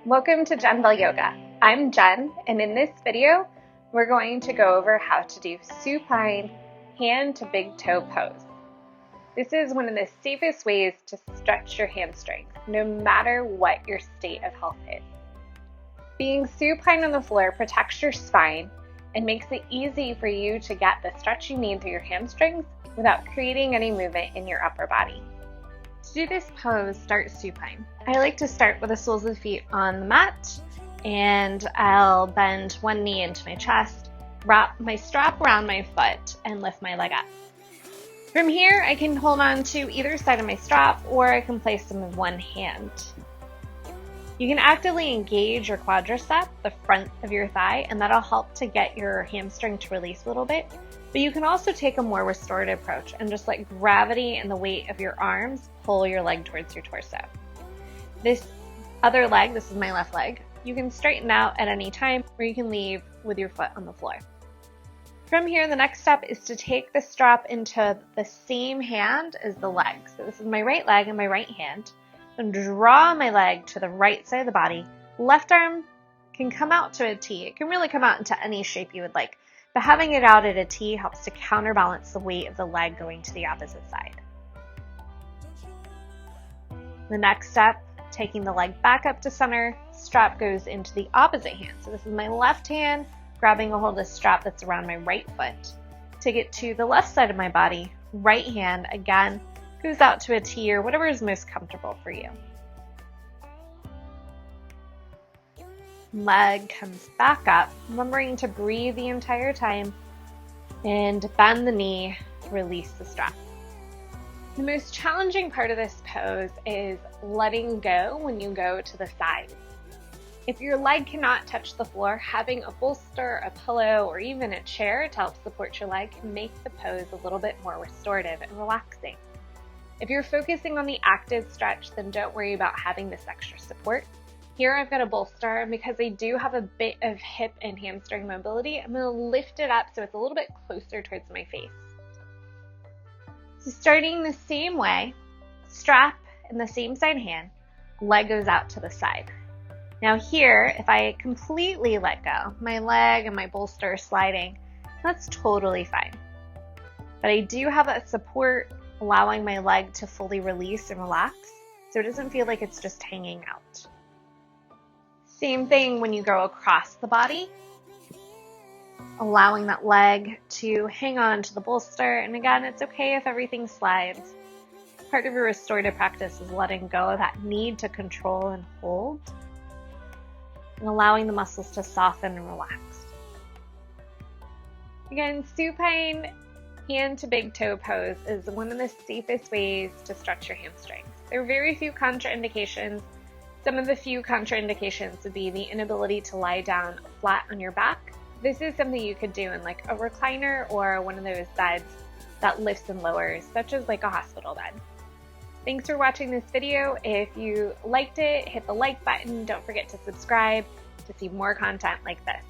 Welcome to Jen-Bell Yoga. I'm Jen, and in this video, we're going to go over how to do supine hand to big toe pose. This is one of the safest ways to stretch your hamstrings, no matter what your state of health is. Being supine on the floor protects your spine and makes it easy for you to get the stretch you need through your hamstrings without creating any movement in your upper body. To do this pose, start supine. I like to start with the soles of the feet on the mat, and I'll bend one knee into my chest, wrap my strap around my foot, and lift my leg up. From here, I can hold on to either side of my strap, or I can place them with one hand. You can actively engage your quadricep, the front of your thigh, and that'll help to get your hamstring to release a little bit. But you can also take a more restorative approach and just let gravity and the weight of your arms pull your leg towards your torso. This other leg, this is my left leg, you can straighten out at any time, or you can leave with your foot on the floor. From here, the next step is to take the strap into the same hand as the leg. So this is my right leg and my right hand. And draw my leg to the right side of the body. Left arm can come out to a T. It can really come out into any shape you would like. But having it out at a T helps to counterbalance the weight of the leg going to the opposite side. The next step, taking the leg back up to center, strap goes into the opposite hand. So this is my left hand, grabbing a hold of the strap that's around my right foot. Take it to the left side of my body, right hand, again, goes out to a T or whatever is most comfortable for you. Leg comes back up, remembering to breathe the entire time, and bend the knee, release the strap. The most challenging part of this pose is letting go when you go to the side. If your leg cannot touch the floor, having a bolster, a pillow, or even a chair to help support your leg can make the pose a little bit more restorative and relaxing. If you're focusing on the active stretch, then don't worry about having this extra support. Here I've got a bolster, and because I do have a bit of hip and hamstring mobility, I'm going to lift it up so it's a little bit closer towards my face. So starting the same way, strap in the same side hand, leg goes out to the side. Now here, if I completely let go, my leg and my bolster are sliding, that's totally fine. But I do have that support allowing my leg to fully release and relax, so it doesn't feel like it's just hanging out. Same thing when you go across the body, allowing that leg to hang on to the bolster, and again, it's okay if everything slides. Part of your restorative practice is letting go of that need to control and hold, and allowing the muscles to soften and relax. Again, supine hand to big toe pose is one of the safest ways to stretch your hamstrings. There are very few contraindications. Some of the few contraindications would be the inability to lie down flat on your back. This is something you could do in like a recliner or one of those beds that lifts and lowers, such as like a hospital bed. Thanks for watching this video. If you liked it, hit the like button. Don't forget to subscribe to see more content like this.